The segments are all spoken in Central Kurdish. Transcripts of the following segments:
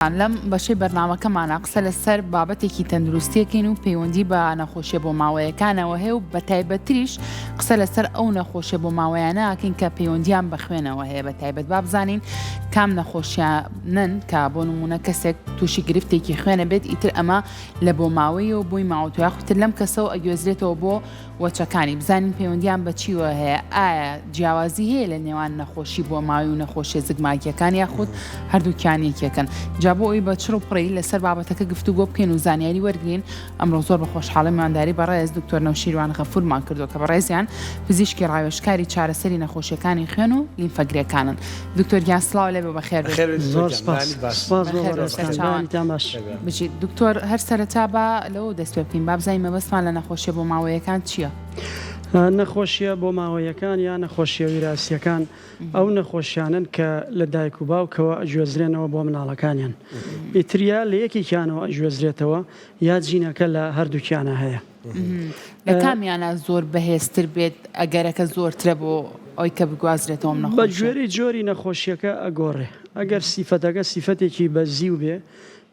لەم بەشەی بەرنامەکەمانە قسە لەسەر بابەتێکی تەندروستیەکەین و پەیوەندی بە نەخۆشیە بۆ ماوەیەکانەوە هەیە و بە تایبەتریش قسە لەسەر ئەو نەخۆشیە بۆ ماوەیانە ئاکەین کە پەیوەندیان بە خوێنەوە هەیە بە تایبەت با بزانین کام نەخۆشیانن کە بۆ نمونە کەسێک تووشی گرفتێکی خوێنە بێت ئیتر ئەمە لە بۆ ماوەی و بۆی ماوەتۆ یاخوتر لەم کەسەوە ئەگوێزرێتەوە بۆ وەچەکانی بزانین پەیوەندیان بە چیوە هەیە ئایا جیاوازی هەیە لە نێوان نەخۆشی بۆ ماوەی و نەخۆشیە زگماکیەکان یاخود هەردووکیان یەکێکن جا بۆ ئەوی بە چڕ و پڕی لەسەر بابەتەکە گفتوگۆ بکەین و زانیاری وەرگین ئەمڕۆ زۆر بە خۆشحاڵی میوانداری بەڕێز دکتۆر نەوشیروان غەفوورمان کردو کە بەڕێزیان پزیشکی ڕاوێژکاری چارەسەری نەخۆشیەکانی خوێن و لیمفەگرێکانن دکتۆر گیان سڵاو لێ بێ بەخێر بچیت دکتۆر هەر سەرەتا بە لەوە دەست پێ بکەین با بزانین مەبەستمان لە نەخۆشیە بۆ ماوەیەکان چییە؟ نەخۆشیە بۆ ماوەیەکان یان نەخۆشیە ویراسیەکان ئەو نەخۆشیانن کە لە دایک و باوکەوە ئەگوێزرێنەوە بۆ مناڵەکانیان ئیتریا لە یەکێکیانەوە ئەگوێزرێتەوە یا جینەکە لە هەردووکیانە هەیە لە کامیانە زۆر بەهێزتر بێت ئەگەرەکە زۆرترە بۆ ئەوی کە بگوازرێتەوە نەخۆشیە بە گوێرەی جۆری نەخۆشیەکە ئەگۆڕێ ئەگەر سیفەتەکە سیفەتێکی بەزیو بێ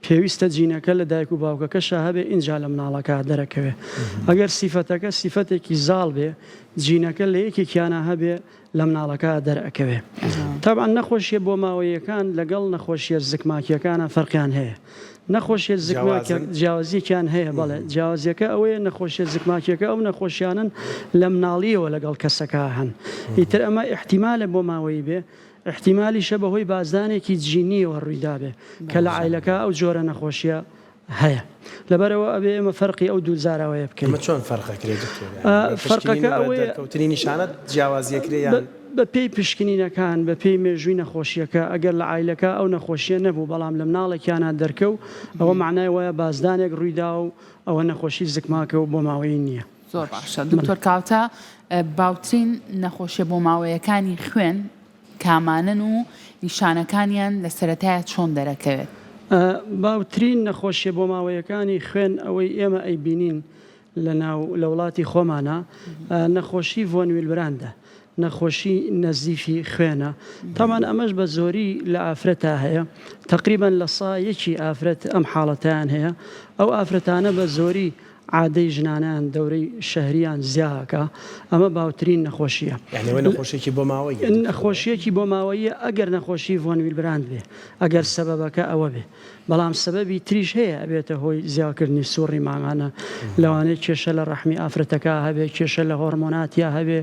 پێویستە جینەکە لە دایک و باوکەکەشە هەبێ ئینجا لە مناڵەکە دەرەکەوێ ئەگەر سیفەتەکە سیفەتێکی زاڵ بێ جینەکە لە یەکێکیانە هەبێ لە مناڵەکە دەرەکەوێ تابعا نەخۆشیە بۆ ماوەیەکان لەگەڵ نەخۆشیە زگماکیەکانە فەرقیان هەیە نەخۆشیە زگماکە جیاوازیەکیان هەیە بەڵێ جیاوازیەکە ئەوەیە نەخۆشیە زگماکیەکە ئەو نەخۆشیانن لە مناڵیەوە لەگەڵ کەسەکە هەن ئیتر ئەمە احتیمالە بۆ ماوەی بێ احتیمالیشە بەهۆی بازدانێکی جینیەوە ڕوویدا بێ کە لە عیلەکە ئەو جۆرە نەخۆشیە هەیە لەبەرەوە ئەبێ ئێمە فەرقی ئەو دوو جارەوەیە بکەین چۆن فەرقەکرێت فەرقەکە ئەوەیە کەوتنی نیشانەت جیاوازیەکرێ بە پێی پشکنینەکان بە پێی مێژووی نەخۆشیەکە ئەگەر لە عیلەکە ئەو نەخۆشیە نەبوو بەڵام لە مناڵێکیانە دەرکە و ئەوە معنای وایە بازدانێک ڕوویدا و ئەوە نەخۆشی زگماکە و بۆ ماوەی نییە زۆر باشە دکتۆر کاوتە باوترین نەخۆشیە بۆ ماوەیەکانی خوێن کامانن و نیشانەکانیان لە سەرەتایە چۆن دەرەکەوێت باوترین نەخۆشیە بۆ ماوەیەکانی خوێن ئەوەی ئێمە ئەیبینین لە وڵاتی خۆمانە نەخۆشی ڤۆنویلبراندە نەخۆشی نەزیفی خوێنە تامان ئەمەش بە زۆری لە ئافرەتە هەیە تقریبا لە سایەکی ئافرەت ئەم حاڵەتیان هەیە ئەو ئافرەتانە بە زۆری عادەی ژنانیان دەورەی شەهریان زیاکە ئەمە باوترین نەخۆشیە نەخۆشیێکی بۆ ماوەیە نەخۆشیەکی بۆ ماوەیە ئەگەر نەخۆشی ڤۆنویلبراند بێ ئەگەر سەبەبەکە ئەوە بێ بەڵام سەبەبی تریش هەیە ئەبێتە هۆی زیاکردنی سوڕی ماغانە لەوانەیە کێشە لە ڕەحمی ئافرەتەکە هەبێ کێشە لە هۆرمۆناتیا هەبێ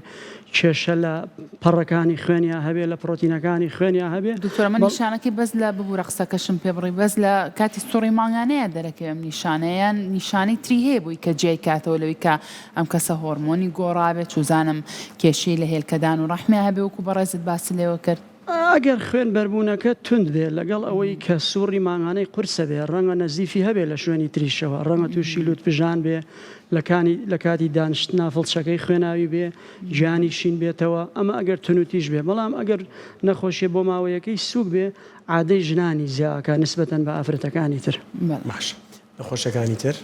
کێشە لە پەڕەکانی خوێنیا هەبێ لە پرۆتینەکانی خوێنیا هەبێ دکتۆر من نیشانەکەی بەس لە ببوورە قسەکەشم پێ بڕی بەس لە کاتی سوڕی ماغانەیە دەرەکەوێم نیشانەیان نیشانەی تری هەیە بووی کە جێی کاتەوە لەوەی کە ئەم کەسە هۆرمۆنی گۆڕابێت چوزانم کێشەی لە هێلکەدان و ڕەحمی هەبێ وەکو بەڕێزت باسی لێوە کرد ئەگەر خوێن بەربوونەکە تند بێ لەگەڵ ئەوەی کە سوڕی ماغانەی قورسە بێ ڕەنگە نەزیفی هەبێ لە شوێنی تریشەوە ڕەنگە تووشی لوت پژان بێ لە کاتی دانیشتنا فڵچەکەی خوێناوی بێ گیانی شین بێتەوە ئەمە ئەگەر تونوتیش بێ بەڵام ئەگەر نەخۆشیە بۆ ماوەیەکەی سووک بێ عادەی ژنانی زیاکە نسبەتەن بە ئافرەتەکانی تر باش نەخۆشەکانی تر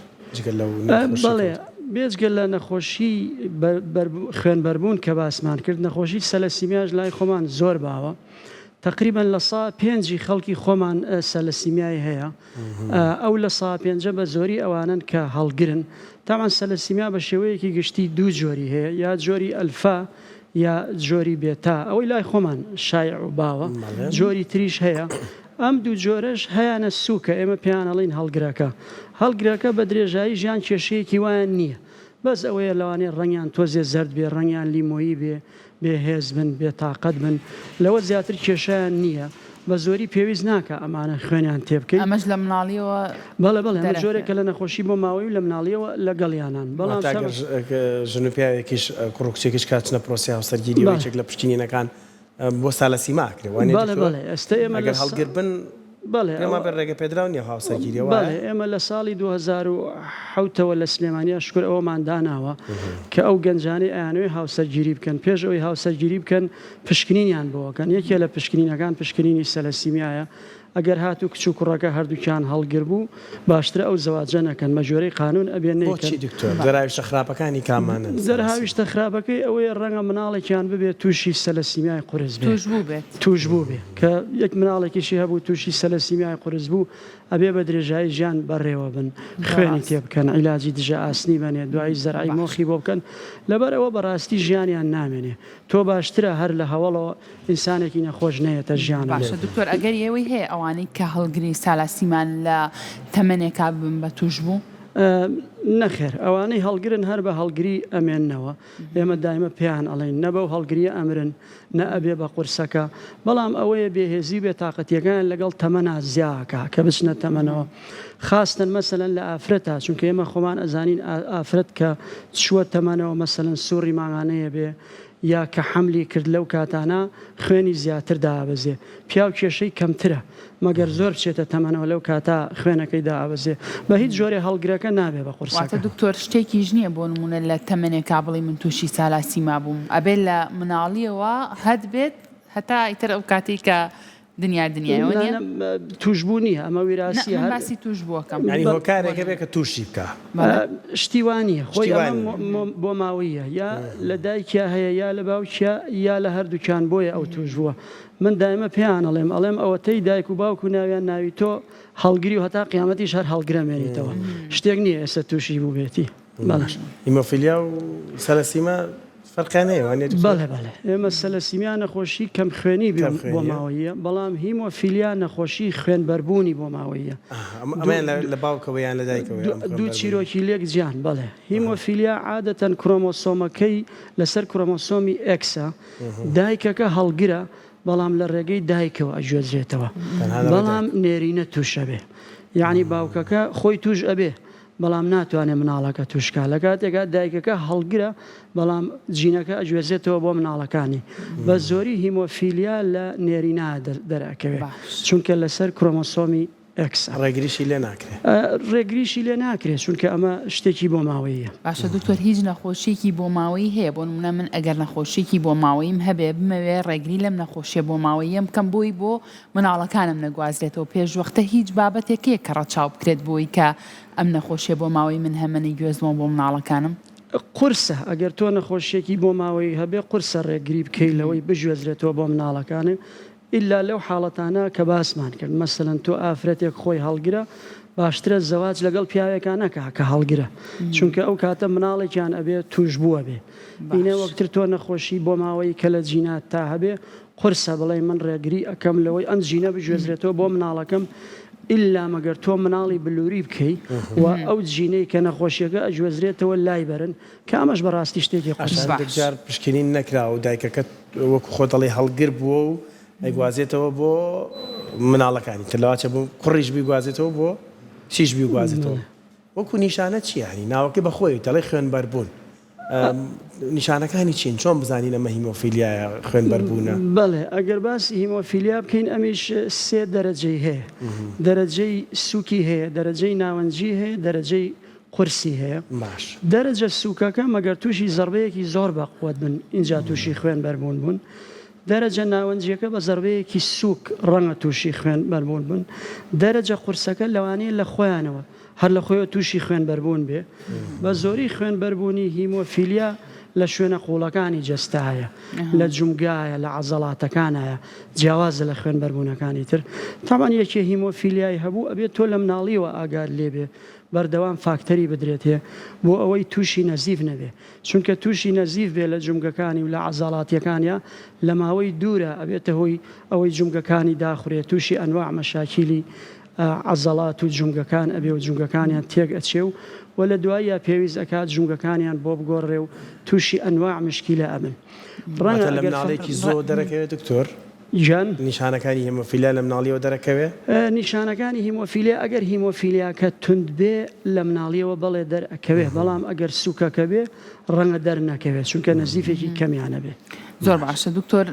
بەڵێ بێجگە لە نەخۆشی خوێن بەربوون کە باسمان کرد نەخۆشی سەلەسیمیاش لای خۆمان زۆر باوە تقریبا لە سا پێنجی خەڵکی خۆمان سەلەسیمیای هەیە ئەو لە سا پێنجە بە زۆری ئەوانن کە هەڵگرن تامان سەلەسیمیا بە شێوەیەکی گشتی دوو جۆری هەیە یا جۆری ئەلفا یا جۆری بێتا ئەوەی لای خۆمان شایع و باوە جۆری تریش هەیە ئەم دوو جۆرەش هەیەە سووکە ئێمە پێیانەڵین هەڵگرەکە بە درێژایی ژیان کێشەیەکی وایە نییە بەس ئەوەیە لەوانەیە ڕەنگیان تۆزێ زەرد بێ ڕەنگیان لیمۆیی بێ بێهێز بن بێتاقەت بن لەوە زیاتر کێشەیان نییە بە زۆری پێویست ناکە ئەمانە خوێنیان تێبکەین ئەمەش لە مناڵیەوە بەڵێ ئەمە جۆرێکە لە نەخۆشی بۆ ماوەی لە مناڵیەوە لەگەڵیانان بەڵام ژنوپیاوێکیش کوڕکچێکیش کاتچنە پرۆسی هاوسەرگیری وەیەک لە پشتینینەکان بۆ سالەسیماکرێ ئێستا ئێمە هەڵگر بن ئێمە بەڕێگە پێدراونی هاوسەرگیریەوە ئێمە لە ساڵی 2007ەوە لە سلێمانیا شکر ئەوەمان داناوە کە ئەو گەنجانەی ئەیانوێ هاوسەرگیری بکەن پێش ئەوەی هاوسەرگیری بکەن پشکنینیان بۆکەن یەکێ لە پشکنینەکان پشکنینی سەلەسیمیایە ئەگەر هاتوو کچ و کوڕەکە هەردووکیان هەڵگر بوو باشترە ئەو زەواجە نەکەن مەژۆرەی قانون ئەبێ بۆچی دکتۆر دەراویشتە خراپەکانی کامانە زەرهاویشتە خراپەکەی ئەوەیە ڕەنگە مناڵێکیان ببێت تووشی سەلەسیمیای قورس بێت توش بوو بێ کە یەک مناڵێکیشی هەبوو تووشی سەلەسیمیای قورس بوو ئەبێ بە درێژایی ژیان بەڕێوە بن خوێنی تێ بکەن عیلاجی دژە ئاسنی بنێ دوای زەرعی مۆخی بۆ بکەن لەبەرەوە بەڕاستی ژیانیان نامێنێ تۆ باشترە هەر لە هەوڵەوە ئینسانێکی نەخۆش نەیەتە ژیان باشە دکتۆر ئەگەر ئێوەی هەیە ئەوانەی کە هەڵگری سالاسیمان لە تەمەنێکا بن بە توش بوو نەخێر ئەوانەی هەڵگرن هەر بە هەڵگری ئەمێننەوە ئێمە دایمە پێیان ئەڵێن نەبە و هەڵگریە ئەمرن نە ئەبێ بە قورسەکە بەڵام ئەوەیە بێهێزی بێ تااقەتیەکان لەگەڵ تەمەنا زیاکە کە بچنە تەمەنەوە خاستن مەسەلەن لە ئافرەتە چونکە ئێمە خۆمان ئەزانین ئافرەت کە چووە تەمەنەوە مەسەلەن سووڕی ماغانەیە بێ یا کە حملی کرد لەو کاتانە خوێنی زیاتر دابەزێ پیا و کێشەی کەمترە مەگەر زۆر بچێتە تەمەنەوە لەو کاتا خوێنەکەی دابەزێ بە هیچ جۆرێ هەڵگرەکە نابێ بە قورسەکە دکتۆر شتێکیش نییە بۆ نمونە لە تەمەنێکا بڵی من تووشی سالاسیما بووم ئەبێت لە مناڵیەوە هەت بێت هەتا ئیتر ئەو کاتی کە دنیایەوە توشبوو نییە ئەمە ویراسی باسی توش بووەکەم هۆکارێکە بێت کە تووشی بکە شتیوانیە خۆی بۆ ماوەیە یا لە دایکیا هەیە یا لە باوکیا یا لە هەردووکیان بۆیە ئەو توش بووە من دایمە پێیان ئەڵێم ئەوەتەی دایک و باوک و ناویان ناوی تۆ هەڵگری و هەتا قیامەتیش هەر هەڵگرەمێنیتەوە شتێک نییە ئێستا تووشی بوو بێتی هیمۆفیلیا و سەلەسیما فەرقانەیە بەڵێ ئێمە سەلەسیمیا نەخۆشی کەم خوێنی بۆ ماوەیە بەڵام هیمۆفیلیا نەخۆشی خوێنبەربوونی بۆ ماوەیە لە باوکەوەیان لە دایکەوە دوو چیرۆکی لێک جیان بەڵێ هیمۆفیلیا عادەتەن کرۆمۆسۆمەکەی لەسەر کرۆمۆسۆمی ئەکسە دایکەکە هەڵگرە بەڵام لە ڕێگەی دایکەوە ئەگوێزرێتەوە بەڵام نێرینە تووشە بێ یعنی باوکەکە خۆی توش ئەبێ بەڵام ناتوانێت مناڵەکە توشکە لە کاتێکا دایکەکە هەڵگرە بەڵام جینەکە ئەگوێزێتەوە بۆ مناڵەکانی بە زۆری هیمۆفیلیا لە نێرینا دەراکەوێت چونکە لەسەر کرۆمۆسۆمی ڕێگریشی لێ ناکرێت ڕێگریشی لێ ناکرێت چونکە ئەمە شتێکی بۆ ماوەیە باشە دکتۆر هیچ نەخۆشیێکی بۆ ماوەی هەیە بۆ نمونە من ئەگەر نەخۆشیێکی بۆ ماوەیم هەبێ بمەوێ ڕێگری لەم نەخۆشیە بۆ ماوەیەم کەم بۆی بۆ مناڵەکانم نەگوازرێتەوە پێشوەختە هیچ بابەتێکەیە کە ڕەچاو بکرێت بۆی کە ئەم نەخۆشیە بۆ ماوەی من هەمەنی گوێزمەوە بۆ مناڵەکانم قورسە ئەگەر تۆ نەخۆشیێکی بۆ ماوەی هەبێ قورسە ڕێگری بکەی لەوەی بژێزرێتەوە بۆ مناڵەکانم ئللا لەو حاڵەتانە کە باسمان کرد مەسەلەن تۆ ئافرەتێک خۆی هەڵگرە باشترە زەواج لەگەڵ پیاوێکانەکە کە هەڵگرە چونکە ئەو کاتە مناڵێکیان ئەبێ توش بووە بێ بینە وەکتر تۆ نەخۆشی بۆ ماوەی کە لە جینات تا هەبێ قورسە بڵێ من ڕێگری ئەەکەم لەوەی ئەم جینە بژێزرێتەوە بۆ مناڵەکەم ئللا مەگەر تۆ مناڵی بلووری بکەی و ئەو جینەی کە نەخۆشیەکە ئەگوێزرێتەوە لای بەرن کە ئەمەش بەڕاستی شتێکی قوجار پشکنین نەکرا و دایکەکە وەکو خۆتەڵی هەڵگر بووە و ئەیگوازێتەوە بۆ مناڵەکانی تەواچە بوو کوڕیش بیگوازێتەوە بۆ چیش بیگوازێتەوە وەکو نیشانە چیانی ناوەکەی بەخۆی دەڵێ خوێنبەربوون نیشانەکانی چین چۆن بزانین ئەمە هیمۆفیلیایە خوێنبەربوونە بەڵێ ئەگەر باسی هیمۆفیلیا بکەین ئەمیش سێ دەرەجەی هەیە دەرەجەی سووکی هەیە دەرەجەی ناوەنجی هەیە دەرەجەی قورسی هەیە باش دەرەجە سووکەکە مەگەر تووشی زەربەیەکی زۆر بەقوت بن اینجا تووشی خوێنبەربوون بوون دەرەجە ناوەنجیەکە بە زەربەیەکی سووک ڕەنگە تووشی خوێنبەربوون بوون دەرەجە قورسەکە لەوانەیە لە خۆیانەوە هەر لە خۆیەوە تووشی خوێنبەربوون بێ بە زۆری خوێنبەربوونی هیمۆفیلیا لە شوێنە قوڵەکانی جەستایە لە جومگایە لە عەزەڵاتەکانایە جیاوازە لە خوێنبەربوونەکانی تر تاوان یەکێ هیمۆفیلیای هەبوو ئەبێت تۆ لە مناڵیەوە ئاگار لێبێ بەردەوام فاکتەری بدرێتێ بۆ ئەوەی تووشی نەزیف نەبێ چونکە تووشی نەزیف بێ لە جومگەکانی و لە عەزەڵاتیەکانیا لە ماوەی دوورە ئەبێتە هۆی ئەوەی جومگەکانی داخورێت تووشی ئەنواع مەشاکیلی عەزەڵات و جومگەکان ئەبێ و جومگەکانیان تێک ئەچێ و لە دوایە پێویست ئەکات جومگەکانیان بۆ بگۆڕێ و تووشی ئەنواع مشکیلە ئەبن ڕەنگە لە مناڵێکی زۆر دەرەکەوێت دکتۆر جان نیشانەکانی هیمۆفیلیا لە مناڵیەوە دەرەکەوێت نیشانەکانی هیمۆفیلیا ئەگەر هیمۆفیلیاکە تند بێ لە مناڵیەوە بەڵێ دەرەکەوێت بەڵام ئەگەر سووکەکە بێ ڕەنگە دەرنەکەوێت چونکە نەزیفێکی کەمیانە بێ زۆر باشە دکتۆر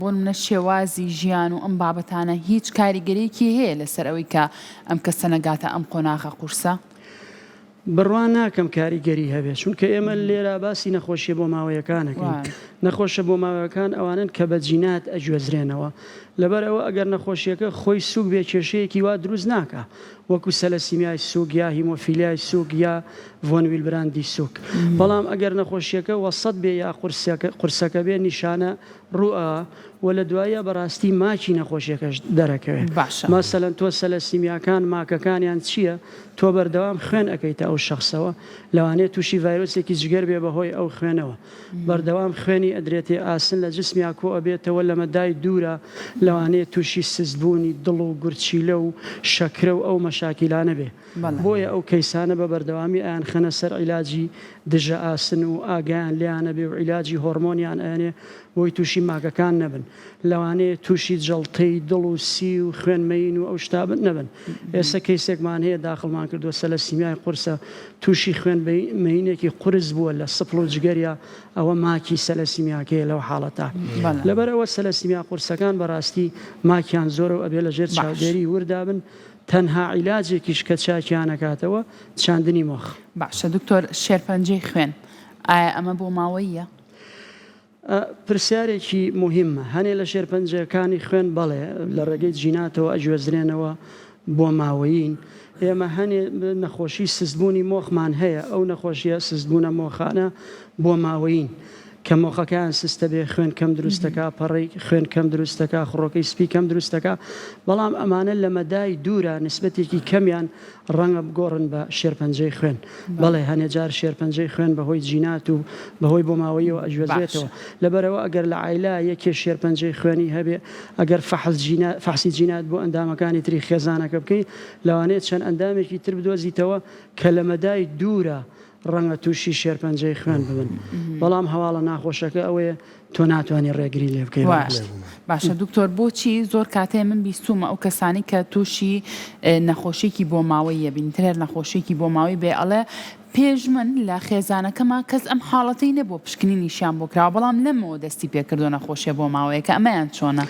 بۆ منە شێوازی ژیان و ئەم بابەتانە هیچ کاریگەریەکی هەیە لەسەر ئەوەی کە ئەم کەسە نەگاتە ئەم قۆناغە قورسە بڕوان ناکەم کاریگەری هەبێت چونکە ئێمە لێرە باسی نەخۆشیە بۆ ماوەیەکانەکەین نەخۆشە بۆ ماوەکان ئەوانن کە بە جینات ئەگوێزرێنەوە لەبەرەوە ئەگەر نەخۆشیەکە خۆی سوک بێ کێشەیەکی وا دروست ناکە وەکو سەلەسیمیای سوک یا هیمۆفیلیای سوک یا ڤۆنویل براندی سوک بەڵام ئەگەر نەخۆشیەکە وەسەد بێ یا قورسەکە بێ نیشانە ڕوئە و لە دوایە بەڕاستی ماکی نەخۆشیەکەش دەرەکەوێت مەسەلەن تۆ سەلەسیمیاکان ماکەکانیان چییە تۆ بەردەوام خوێن ئەەکەیتە ئەو شخصەوە لەوانەیە تووشی ڤایرۆسێکی جگەر بێ بەهۆی ئەو خوێنەوە بەردەوام خوێنی ئەدرێتێ ئاسن لە جسمیا کۆ ئەبێتەوە لە مەدای دوورە لەوانەیە تووشی سزبوونی دڵ و گورچیلە و شەکرە و ئەو مەشاکیلانە بێ بۆیە ئەو کەیسانە بە بەردەوامی ئایان خەنە سەر عیلاجی دژە ئاسن و ئاگیان لیانە بێ و عیلاجی هۆرمۆنیان ئەێنێ بۆی تووشی ماکەکان نەبن لەوانەیە تووشی جەڵتەی دڵ و سی و خوێنمەین و ئەو شتابن نەبن ئێستا کەیسێکمان هەیە داخڵمان کردووە سەلەسیمیای قورسە تووشی خوێنمەینێکی قورس بووە لە سپڵ و جگەریا ئەوە ماکی سەلەسیمیاکەیە لەو حاڵەتە لەبەرەوە سەلەسیمیا قورسەکان بەڕاستی ماکیان زۆرە و ئەبێ لەژێر چاودێری وردابن تەنها عیلاجێکیش کە چاکیانەکاتەوە چاندنی مۆخ باشە دکتۆر شێرپەنجەی خوێن ئایا ئەمە بۆ ماوەیە؟ پرسیارێکی مهمە هەنێ لە شێرپەنجەکانی خوێن بەڵێ لە ڕێگەی جیناتەوە ئەگوێزرێنەوە بۆ ماوەیین ئێمە هەنێ نەخۆشی سزبوونی مۆخمان هەیە ئەو نەخۆشیە سزبوونە مۆخانە بۆ ماوەیین کە مۆخەکان سستە بێ خوێن کەم دروستەکە پەڕی خوێن کەم دروستەکە خڕۆکەی سپی کەم دروستەکە بەڵام ئەمانە لە مەدای دوورە نسبەتێکی کەمیان ڕەنگە بگۆڕن بە شێرپەنجەی خوێن بەڵێ هەنێ جار شێرپەنجەی خوێن بەهۆی جینات و بەهۆی بۆ ماوەیەوە ئەگوێزێتەوە لەبەرەوە ئەگەر لە عیلا یەکێ شێرپەنجەی خوێنی هەبێ ئەگەر فەحسی جینات بۆ ئەندامەکانی تری خێزانەکە بکەی لەوانەیە چەند ئەندامێکی تر بدۆزیتەوە کە لە مەدای دوورە ڕەنگە تووشی شێرپەنجەی خوێن ببن بەڵام هەواڵە ناخۆشەکە ئەوەیە تۆ ناتوانانی ڕێگری لێ بکەی باشە دکتۆر بۆچی زۆر کاتێ من بیستومە ئەو کەسانی کە تووشی نەخۆشیێکی بۆ ماوەیە بینترێر نەخۆشیێکی بۆ ماوەی بێ ئەڵێ پێش من لە خێزانەکەما کەس ئەم حاڵەتەی نەبوو پشکنینیشیان بۆ کراوە بەڵام لەمەوە دەستی پێکردو نەخۆشیە بۆ ماوەیەکە ئەمەیان چۆنە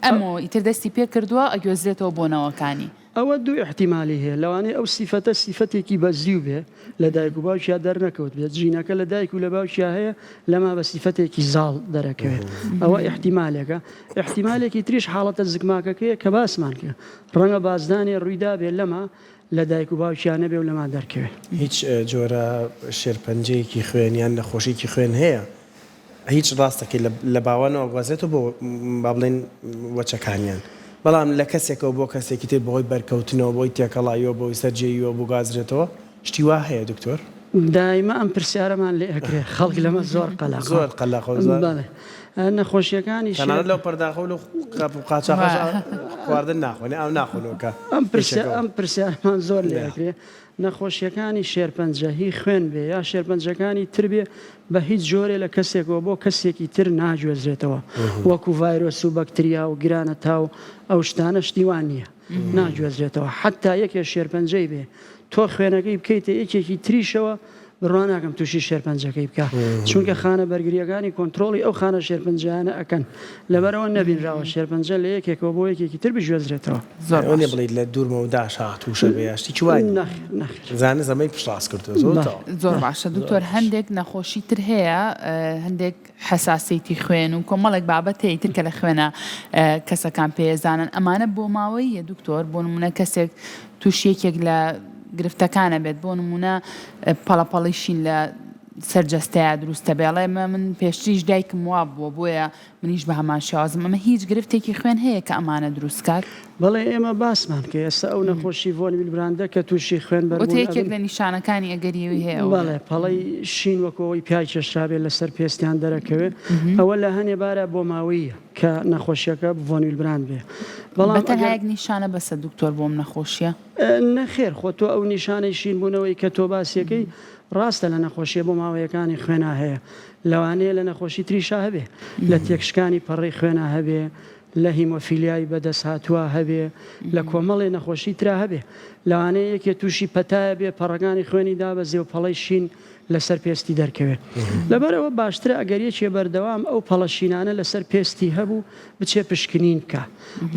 ئەمەوە ئیتر دەستی پێکردووە ئەگوێزرێتەوە بۆ نەوەکانی ئەوە دوو احتیمالی هەیە لەوانەیە ئەو سیفەتە سیفەتێکی بەزیو بێ لە دایک و باوکیا دەرنەکەوت بێت ژینەکە لە دایک و لە باوکیا هەیە لەما بە سیفەتێکی زاڵ دەرەکەوێت ئەوە احتیمالێکە احتیمالێکی تریش حاڵەتە زگماکەکەیە کە باسمان کرد ڕەنگە بازدانی ڕوویدا بێت لەما لە دایک و باوکیانە بێ و لەما دەرکەوێت هیچ جۆرە شێرپەنجەیەکی خوێنیان نەخۆشیی خوێن هەیە هیچ ڕاستەکەی لە باوانەوە گوازێتەوە بۆ با بڵێن وەچەکانیان بەڵام لە کەسێکەوە بۆ کەسێکی تر بۆی بەرکەوتنەوە بۆی تێکەڵاییەوە بۆی سەرجێیەوە بۆ گازرێتەوە شتی وا هەیە دکتۆر دایمە ئەم پرسیارەمان لێ ئەکرێ خەڵک لەمە زۆر قەلاق زۆر قەلاق نەخۆشیەکانی تەنانەت لەو پەرداخە و قاچاق خواردن ناخۆنێ ئەو ناخۆنەوەکە ئەم پرسیارمان زۆر لێ ئەکرێ نەخۆشیەکانی شێرپەنجە هی خوێن بێ یا شێرپەنجەکانی تر بێ بە هیچ جۆرێ لە کەسێکەوە بۆ کەسێکی تر ناگوێزرێتەوە وەکو ڤایرۆس و بەکتریا و گرانە تا و ئەو شتانە شتیوان نییە ناگوێزرێتەوە حتا یەکێ شێرپەنجەی بێ تۆ خوێنەکەی بکەیتە یەکێکی تریشەوە بڕوان ناکەم تووشی شێرپەنجەکەی بکە چونکە خانە بەرگریەکانی کۆنتترۆڵی ئەو خانە شێرپەنجیانە ئەکەن لەبەرەوە نەبینراوە شێرپەنجە لە یەکێکەوە بۆ یەکێکی تر بژێزرێتەوە زۆرێ بڵیت لە دوورمە و داشا تووشە بێشتی چوانی زانە زەمەی پشتاس کردو زۆر باشە دکتۆر هەندێک نەخۆشی تر هەیە هەندێک حساسیتی خوێن و کۆمەڵێک بابەتەیە تر کە لە خوێنە کەسەکان پێزانن ئەمانە بۆ ماوەیە دکتۆر بۆ نمونە کەسێک تووشیەکێک لە گرفتەکانە بێت بۆ نمونە پەڵەپەڵیشین لە سەرجەستەیە دروستە بێڵێ من پێشتریش دایکم وا بووە بۆیە منیش بە هەمان شازم ئەمە هیچ گرفتێکی خوێن هەیە کە ئەمانە دروستکات بەڵێ ئێمە باسمان کە ئێستا ئەو نەخۆشی ڤۆنویل براندە کە تووشی خوێن بەرێکێک لە نیشانەکانی ئەگەریەوەی هەیە بەڵێ پەڵەی شین وەکەوەی پیای کێشرابێت لەسەر پێستیان دەرەکەوێت ئەوە لە هەنێ بارە بۆ ماوەیە کە نەخۆشیەکە ڤۆنویل براند بێ بەڵام تەنها یەک نیشانە بەسە دکتۆر بۆم نەخۆشیە نەخێر خۆ تۆ ئەو نیشانەی شین بوونەوەی کە تۆ باسیەکەی ڕاستە لە نەخۆشیە بۆ ماوەیەکانی خوێنە هەیە لەوانەیە لە نەخۆشی تریشا هەبێ لە تێکشکانی پەڕی خوێنە هەبێ لە هیمۆفیلیای بەدەست هاتووە هەبێ لە کۆمەڵی نەخۆشی ترا هەبێ لەوانەیە یەکێ تووشی پەتایە بێ پەڕەکانی خوێنی دابەزێ و پەڵەی شین لەسەر پێستی دەرکەوێت لەبەرەوە باشترە ئەگەریەکێ بەردەوام ئەو پەڵەشینانە لەسەر پێستی هەبوو بچێ پشکنین بکە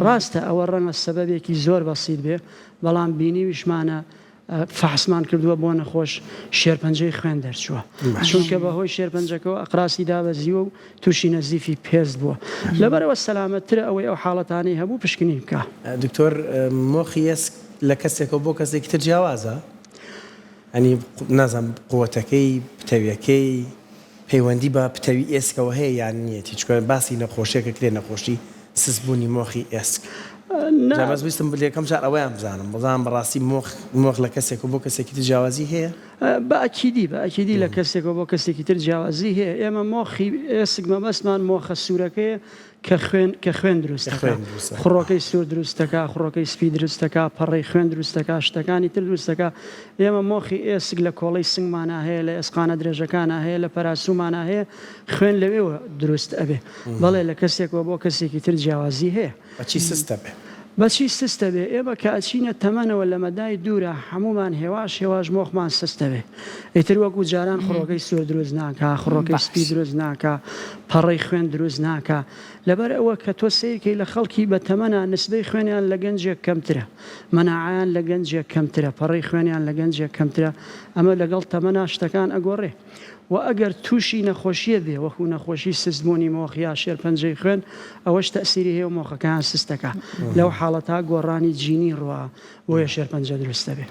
ڕاستە ئەوە ڕەنگە سەبەبێکی زۆر بەسیط بێ بەڵام بینی ویشمانە فحسمان کردووە بۆ نەخۆش شێرپەنجەی خوێن دەرچووە چونکە بەهۆی شێرپەنجەکەەوە ئەقراسی دابەزیوە و تووشی نەزیفی پێست بووە لەبەرەوە سەلامەتترە ئەوەی ئەو حاڵەتانی هەبوو پشکنی بکە. دکتۆر مۆخی ئێسک لە کەسێکەوە بۆ کەسێکی تر جیاوازە؟ ئەنی نازانم قووەتەکەی پتەویەکەی پەیوەندی بە پتەوی ئێسکەوە هەیە یان نیەتی چکە باسی نەخۆشیەکە کرێ نەخۆشی سزبوونی مۆخی ئێسک جابەز ویستم یەکەم جار ئەوەیان بزانم بەڕاستی مۆخ لە کەسێک بۆ کەسێکی تر جیاوازی هەیە؟ بەئەکیدی لە کەسێکەوە بۆ کەسێکی تر جیاوازی هەیە. ئێمە مۆخی ئێسک مەبەستمان مۆخە سوورەکەیە کە خوێن دروستەکە خوڕۆکەی سوور دروستەکە خوڕۆکەی سپی دروستەکە پەڕی خوێن دروستەکە شتەکانی تر دروستەکە. ئێمە مۆخی ئێسک لە کۆڵی سنگمانە هەیە لە ئێسقانە درێژەکانە هەیە لە پەراسومانە هەیە خوێن لەوێوە دروست ئەبێ بەڵێ لە کەسێکەوە بۆ کەسێکی تر جیاوازی هەیە. بەچی سستە بێ؟ بەچی سستە بێ؟ ئێمە کە ئەچینە تەمەنەوە لە مەدای دوورە هەمومان هێواش مۆخمان سستە بێ. ئیتر وەکو جاران خڕۆکەی سوور دروست ناکە خڕۆکەی سپی دروست ناکە پەڕی خوێن دروست ناکە لەبەر ئەوە کە تۆ سیرکەی لە خەڵکی بە تەمەنە نسبەی خوێنیان لە گەنجێک کەمترە مەناعیان لە گەنجێک کەمترە پەڕی خوێنیان لە گەنجێک کەمترە ئەمە لەگەڵ تەمەنا شتەکان ئەگۆڕێ. و ئەگەر تووشی نەخۆشیە بێ وەکو نەخۆشی سزبوونی مۆخیا شێرپەنجەی خوێن ئەوەش تەسیری هەیە و مۆخەکان سستەکە لەو حاڵەتا گۆڕانی جینی ڕوا بۆیە شێرپەنجە دروستە بێ.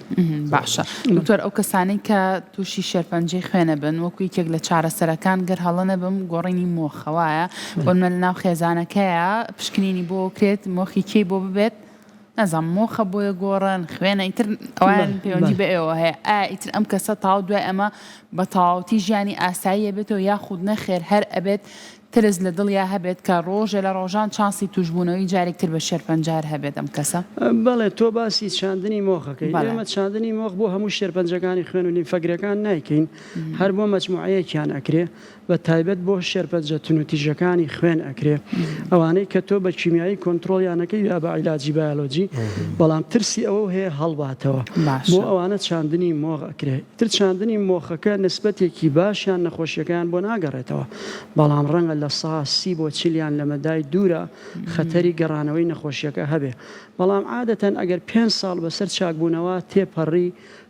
باشە دکتۆر ئەو کەسانەی کە تووشی شێرپەنجەی خوێنە بن وەکو یەکێک لە چارەسەرەکان گەر هەڵەنە بم گۆڕینی مۆخەوایە بۆمە لە ناو خێزانەکەیە پشکنینی بۆ کرێت مۆخی کێی بۆ ببێت نەزان مۆخە بۆیە گۆڕن خوێنە ئیتر ئەویان پەیوەندی بە ئێوە هەیە ئیتر ئەم کەسە تاو دوای ئەمە بە تەواوەتی ژیانی ئاساییە بێتەوە یاخود نەخێر هەر ئەبێت ترس لە دڵیا هەبێت کە ڕۆژە لە ڕۆژان چانسی توشبوونەوەی جارێکتر بە شێرپەنجار هەبێت ئەم کەسە؟ بەڵێ تۆ باسی چاندنی مۆخەکەی ئێمە چاندنی مۆخ بۆ هەموو شێرپەنجەکانی خوێن و لیمفەگرەکان نایکەین هەر بۆ مەجموعەیەکیان ئەکرێ بە تایبەت بۆ شێرپەنجە تونوتیژەکانی خوێن ئەکرێ ئەوانەی کە تۆ بە کیمیایی کۆنتترۆلیانەکەی یا بە عیلاجی بایۆلۆجی بەڵام ترسی ئەوە هەیە هەڵباتەوە بۆ ئەوانە چاندنی مۆخ ئەکرێ. تر چاندنی مۆخەکە نسبەتێکی باشیان نەخۆشیەکان بۆ ناگەڕێتەوە بەڵام ڕەنگە لە 30 بۆ 40 لە مەدای دوورە خەتەری گەڕانەوەی نەخۆشیەکە هەبێ بەڵام عادەتەن ئەگەر 5 ساڵ بەسەر چاکبوونەوە تێپەڕی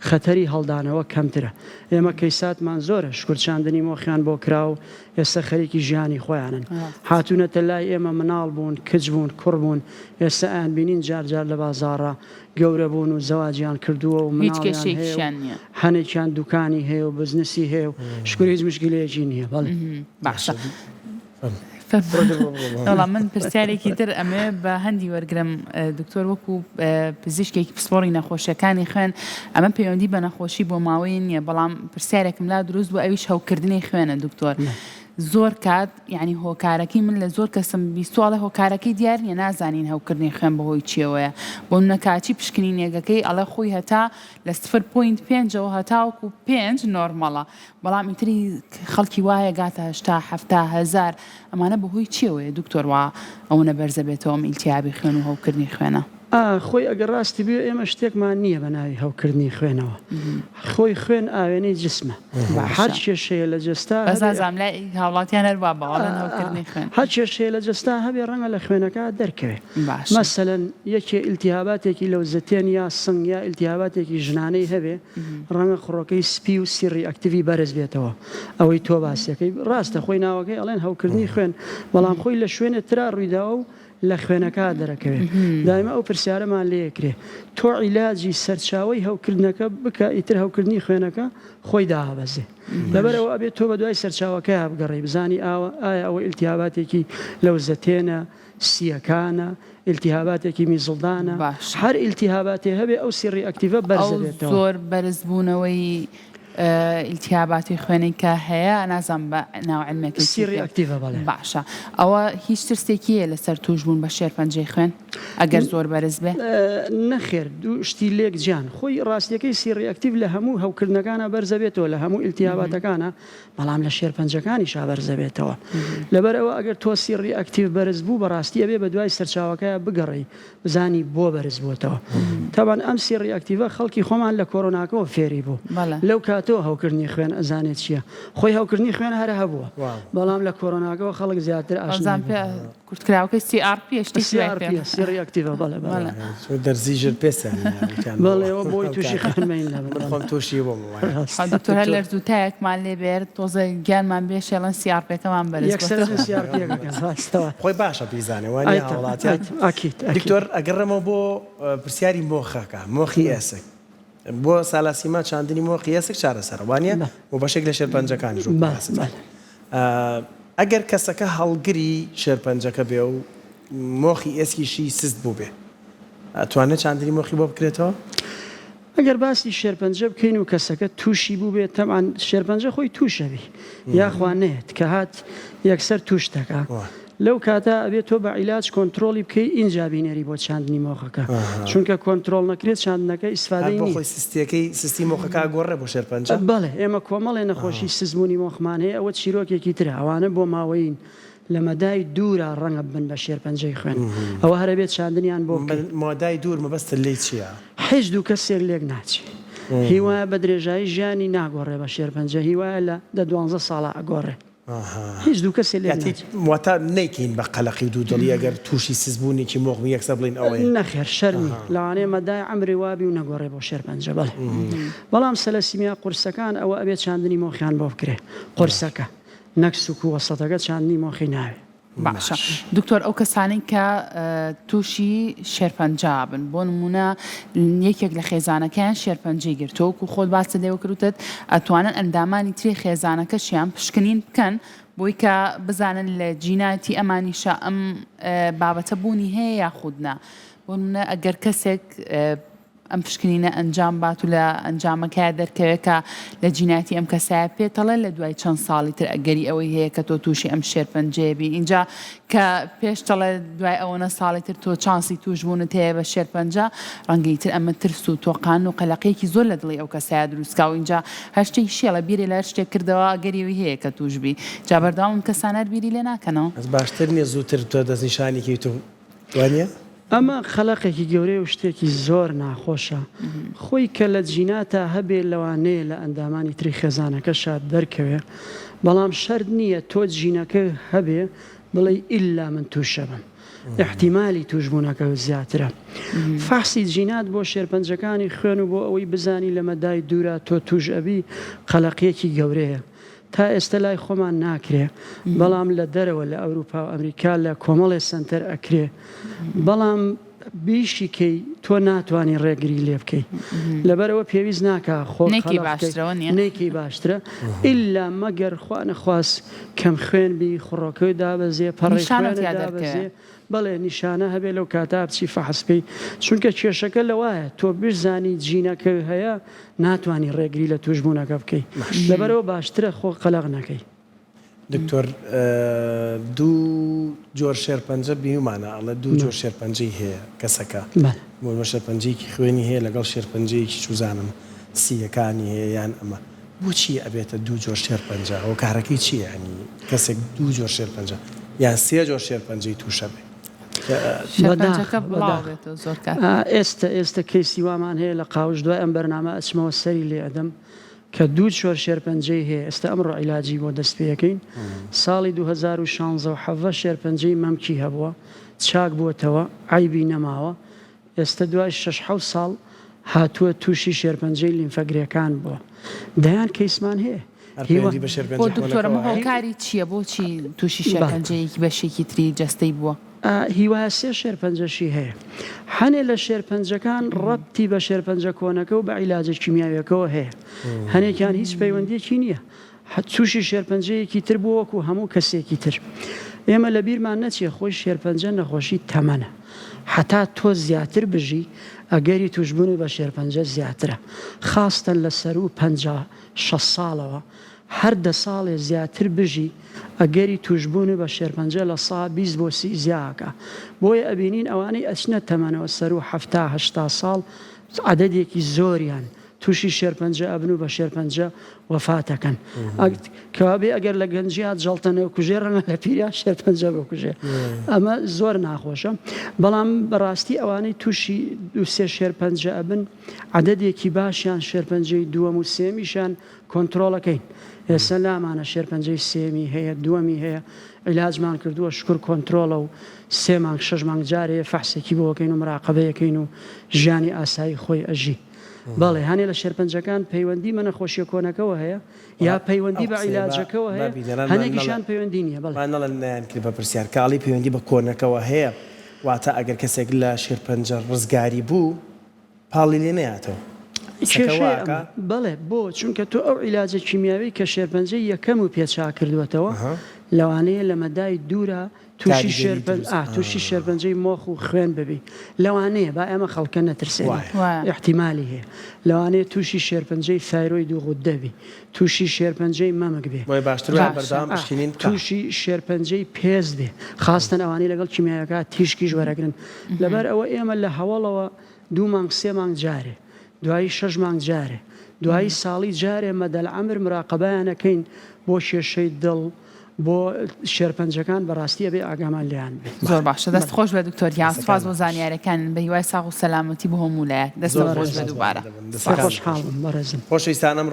خەتەری هەڵدانەوە کەمترە. ئێمە کەیساتمان زۆرە شکورچاندنی مۆخیان بۆ کراو ئێستا خەریکی ژیانی خۆیانن هاتوونەتە لای ئێمە مناڵ بوون کچ بوون کوڕ بوون ئێستا ئەیان بینین جارجار لە بازاڕە گەورە بوون و زەواجیان کردووە و هەنێکیان دوکانی هەیە و بزنسی هەیە و شکوری هیچ مشکلەیەکی نییە. بەڵێ باشە وەڵام من پرسیارێکی تر ئەمێ بە هەندی وەرگرم دکتۆر وەکو پزیشکێکی پسپۆڕی نەخۆشیەکانی خوێن ئەمە پەیوەندی بە نەخۆشی بۆ ماوەی نییە بەڵام پرسیارێکم لا دروست بوو ئەویش هەوکردنی خوێنە دکتۆر زۆر کات یعنی هۆکارەکەی من لە زۆر کەسم بیستواڵە هۆکارەکەی دیار نیە نازانین هەوکردنی خوێن بەهۆی چیەوەیە بۆ نەکاتی پشکنینێگەکەی ئەڵە خۆی هەتا لە 0.5ەوە هەتاوکو 5 نۆرمەڵە بەڵام ئیتری خەڵکی وایە گاتە 70,000 ئەمانە بەهۆی چیەوەیە دکتۆر وا ئەوەنە بەرزە بێتەوە ئیلتیابی خوێن و هەوکردنی خوێنە؟ خۆی ئەگەر ڕاستی بێ ئێمە شتێکمان نییە بە ناوی هەوکردنی خوێنەوە خۆی خوێن ئاوێنەی جسمە هەر کێشەیە لە جستا هاوڵاتیان هەروە باڵن هەوکردنی خوێن هەر کێشەیە لە جستا هەبێ ڕەنگە لە خوێنەکە دەرکەوێت مەسەلەن یەکێ ئیلتیهاباتێکی لەو زەتێن یا سنگ یا ئیلتیهاباتێکی ژنانەی هەبێ ڕەنگە خڕۆکەی سپی و سیڕی ئەکتیڤی بەرز بێتەوە ئەوەی تۆ باسیەکەی ڕاستە خۆی ناوەکەی ئەڵێن هەوکردنی خوێن بەڵام خۆی لە شوێنە ترا ڕوویداوە و لە خوێنەکە دەرەکەوێت دایمە ئەو پرسیارەمان لێکرێ تۆ عیلاجی سەرچاوی هەوکردنەکە بکە ئیتر هەوکردنی خوێنەکە خۆی داهەبەزێ لەبەرەوە ئەبێت تۆ بە دوای سەرچاوەکە بگەڕێ بزانی ئایا ئەوە ئیلتیهاباتێکی لەو زەتێنە سیەکانە ئیلتیهاباتێکی میزڵدانە هەر ئیلتیهاباتێ هەبێ ئەو سیڕی ئەکتیڤە بەرزە بێتەوە زۆر بەرزبوونەوەی ئیلتیهاباتی خوێنی کە هەیە نازانم بە ناوعلمێکی سیڕی ئەکتیڤە بەڵێ باشە ئەوە هیچ ترسێکیە لەسەر توشبوون بە شێرپەنجەی خوێن ئەگەر زۆر بەرز بێ؟ نەخێر دوو شتی لێک جیان خۆی ڕاستیەکەی سیڕی ئەکتیڤ لە هەموو هەوکردنەکانە بەرزە بێتەوە لە هەموو ئیلتیهاباتەکانە بەڵام لە شێرپەنجەکانیشا بەرزە بێتەوە لەبەرەوە ئەگەر تۆ سیڕی ئەکتیڤ بەرز بوو بەڕاستی ئەبێ بە دوای سەرچاوەکەیە بگەڕێی بزانی بۆ بەرز بووتەوە تەبان ئەم سیڕی ئەکتیڤە خەڵکی خۆمان لە کۆرۆناکەەوە فێری بوو لەو کات هاتۆ هەوکردنی خوێن ئەزانێت چییە خۆی هەوکردنی خوێن هەرە هەبووە بەڵام لە کۆرۆناگەەوە خەڵک زیاتر ئازان پێ کورتکراوەکەی CRP سیڕیاکتیڤە بەڵێ دەرزیژر پێسە بەڵێەوە بۆی تووشی خوێنمەین خۆم تووشی بۆم دکتۆر لەر زووتایەکمان لێبێت تۆزە گیانمان بێ شێڵەن CRPەکەمان بەرزەوە خۆی باشە بیزانێ وانی وڵاتیات دکتۆر ئەگەڕێمەوە بۆ پرسیاری مۆخەکە مۆخی ئێسک بۆ سالاسیما چاندنی مۆخی ئێسک چارەسەر وانە بۆ بەشێک لە شێرپەنجەکانی ئەگەر کەسەکە هەڵگری شێرپەنجەکە بێ و مۆخی ئێسکیشی سست بوو بێ ئەتوانێت چاندنی مۆخی بۆ بکرێتەوە ئەگەر باسی شێرپەنجە بکەین و کەسەکە تووشی بوو بێت تەمان شێرپەنجە خۆی تووشەبی یاخوانێت کە هات یەکسەر توش دەکا لەو کاتا ئەبێت تۆ بە عیلاج کۆنتترۆلی بکەی اینجا بینەری بۆ چاندنی مۆخەکە چونکە کۆنتترۆل نەکرێت چاندنەکە ئیسفادەی خۆی سیستەکەی سیستی مۆخەکە گۆڕێ بۆ شێرپەنجە بەڵێ ئێمە کۆمەڵێ نەخۆشی سزمموی مۆخمان هەیە ئەوە چیرۆکێکی تر ئەوانە بۆ ماوەین لە مەدای دوورە ڕەنگە بن بە شێرپەنجەی خوێن ئەوە هەرەبێت چاندنیان بۆ مادای دوور مەبەستە لێ چییە؟ هیچ دوو کەسێک لێک ناچێ هیوایە بە درێژایی ژیانی ناگۆڕێ بە شێرپەنجە هیوایە لە 12 ساڵە ئەگۆڕێ هیچ دوو کەسێ لێ واتە نەیکەین بە قەلەقی دوو دڵی ئەگەر تووشی سزبوونێکی مۆخمی یەکسە بڵین ئەوەی نەخێر شەرمی لەوانەیە مەدای ئەمری وابی و نەگۆڕێ بۆ شێرپەنجە بەڵێ بەڵام سەلەسیمیا قورسەکان ئەوە ئەبێت چاندنی مۆخیان بۆ بکرێ قورسەکە نەک سوک و وەسەتەکە چاندنی مۆخی ناوێ باشە دکتۆر ئەو کەسانی کە تووشی شێرپەنجە بن بۆ نمونە یەکێک لە خێزانەکەیان شێرپەنجەی گرتۆک و خۆت باسە لێوە کردوتت ئەتوانن ئەندامانی تری خێزانەکەشیان پشکنین بکەن بۆی کە بزانن لە جیناتی ئەمانیشە ئەم بابەتە بوونی هەیە یاخودنا بۆ نمونە ئەگەر کەسێک ئەم پشکنینە ئەنجام بات و لە ئەنجامەکە دەرکەوێت کە لە جیناتی ئەم کەسایە پێتەڵێ لە دوای چەند ساڵی تر ئەگەری ئەوەی هەیە کە تۆ تووشی ئەم شێرپەنجەیەبی اینجا کە پێشتەڵێ دوای ئەوەنە ساڵی تر تۆ چانسی توشبوونت هەیە بە شێرپەنجە ڕەنگەی تر ئەمە ترس و تۆقان و قەلەقەیەکی زۆر لە دڵی ئەو کەسایە دروستکا و اینجا هەشتێکی شێڵە بیرێ لە شتێک کردەوە ئەگەریەوەی هەیە کە توشبی جا بەرداوام کەسانەر بیری لێ ناکەنەوە ئەس باشتر نییە زووتر تۆ دەستنیشانێکی تو وانە؟ ئەمە خەلەقێکی گەورەی و شتێکی زۆر ناخۆشە خۆی کە لە جیناتە هەبێ لەوانەیە لە ئەندامانی تری خێزانەکە شاد دەرکەوێ بەڵام شەرد نییە تۆ جینەکە هەبێ بڵێ ئیلا من تووشە بم احتیمالی توشبوونەکە زیاترە فحسی جینات بۆ شێرپەنجەکانی خوێن و بۆ ئەوەی بزانی لە مەدای دوورە تۆ توش ئەبی قەلەقیەکی گەورەیە تا ئێستا لای خۆمان ناکرێ بەڵام لە دەرەوە لە ئەوروپا و ئەمریکا لە کۆمەڵی سنتەر ئەکرێ بەڵام بیشیکەی تۆ ناتوانانی ڕێگری لێ بکەیت لەبەرەوە پێویست ناکە نێکی باشترە ئللا مەگەر خوا نەخواست کەم خوێن بی خوڕۆکەی دابەزێ پەڕێ بەڵێ نیشانە هەبێ لەو کاتا بچی فەحسکەی چونکە کێشەکە لەوایە تۆ بزانی جینەکە هەیە ناتوانانی ڕێگری لە توشبوونەکە بکەیت لەبەرەوە باشترە خۆ قەلەق نەکەی دکتۆر دوو جۆر شێرپەنجە بینومانە ئەڵە دوو جۆر شێرپەنجەی هەیە کەسەکە بۆ شێرپەنجەیەکی خوێنی هەیە لەگەڵ شێرپەنجەیەکی چوزانم سیەکانی هەیە یان ئەمە بۆچی ئەبێتە دوو جۆر شێرپەنجە ئەو کارەکەی چیە ینی کەسێک دوو جۆر شێرپەنجە یان سێ جۆر شێرپەنجەی تووشە بێ ئێستا کەیسی وامان هەیە لە قاوش دوای ئەم بەرنامە ئەچمەوە سەری لێ ئەدەم کە دوو چۆر شێرپەنجەی هەیە ئێستا ئەمڕۆ عیلاجی بۆ دەست پێەکەین ساڵی 2016 شێرپەنجەی مەمکی هەبووە چاک بووەتەوە عیبی نەماوە ئێستا دوای 6 ساڵ هاتووە تووشی شێرپەنجەی لیمفەگرەکان بووە دەیان کەیسمان هەیە بۆ دکتۆرەمە هۆکاری چییە بۆچی تووشی شێرپەنجەیەکی بەشێکی تری جەستەی بووە هیوایە سێ شێرپەنجەشی هەیە هەنێ لە شێرپەنجەکان ڕەتی بە شێرپەنجە کۆنەکە و بە عیلاجە کیمیاویەکەەوە هەیە هەنێکیان هیچ پەیوەندیەکی نییە تووشی شێرپەنجەیەکی تر بوو وەکو هەموو کەسێکی تر ئێمە لە بیرمان نەچیە خۆی شێرپەنجە نەخۆشی تەمەنە حتا تۆ زیاتر بژی ئەگەری توشبوونی بە شێرپەنجە زیاترە خاستن لە سەر و 56 ساڵەوە هەر 10 ساڵێ زیاتر بژی ئەگەری توشبوونی بە شێرپەنجە لە 20 بۆ 30 زیاکە بۆیە ئەبینین ئەوانەی ئەچنە تەمەنەوە سەر و 70 ساڵ عەدەدێکی زۆریان تووشی شێرپەنجە ئەبن و بە شێرپەنجە وەفاتەکەن کەوابێ ئەگەر لە گەنجیات جەڵتەنەوە کوژێ ڕەنگە لە پیریا شێرپەنجە بە کوژێ ئەمە زۆر ناخۆشە بەڵام بەڕاستی ئەوانەی تووشی دووسێ شێرپەنجە ئەبن عەدەدێکی باشیان شێرپەنجەی دووەم و سێمیشان کۆنتترۆلەکەین ئێستا لامانە شێرپەنجەی سێمی هەیە دووەمی هەیە عیلاجمان کردووە شکر کۆنتترۆلە و 3 مانگ 6 مانگ جارێ فەحسێکی بۆکەین و مراقبەیەکەین و ژیانی ئاسایی خۆی ئەژی بەڵێ هەنێ لە شێرپەنجەکان پەیوەندی منە خۆشیە کۆنەکەەوە هەیە یا پەیوەندی بە عیلاجەکەەوە هەیە هەنێکیشان پەیوەندی نییە بەڵێ نیان کرد بە پرسیار کاڵی پەیوەندی بە کۆنەکەەوە هەیە واتە ئەگەر کەسێک لە شێرپەنجە ڕزگاری بوو پاڵی لێ نەیاتەوە بەڵێ بۆ چونکە تۆ ئەو عیلاجە کیمیاوی کە شێرپەنجەی یەکەم و پێچا کردوێتەوە لەوانەیە لە مەدای دوورە تووشی شێرپەنجەی مۆخ و خوێن ببی لەوانەیە با ئێمە خەڵکە نەترسێن احتیمالی هەیە لەوانەیە تووشی شێرپەنجەی ثایرۆید و غوددەبی تووشی شێرپەنجەی مەمک بێ تووشی شێرپەنجەی پێز بێ خاستن ئەوانەی لەگەڵ کیمیاەکە تیشکیش وەرەگرن لەبەر ئەوە ئێمە لە هەوڵەوە 2 مانگ 3 مانگ جارێ دوایی 6 مانگ جارێ دوایی ساڵی جارێ مەدەلعەمر مراقبەیانەکەین بۆ کێشەی دڵ بۆ شێرپەنجەکان بەڕاستی بێ ئاگامان لیان بێت زۆر باشە دەست خۆش بە دکتۆر یاسپاس بۆ زانیارەکان بە هیوای ساغ و سەلامەتی بۆ هەموو لایەک دەست خۆش بە دووبارە خۆشحاڵم بەڕێزم خۆشەویستانم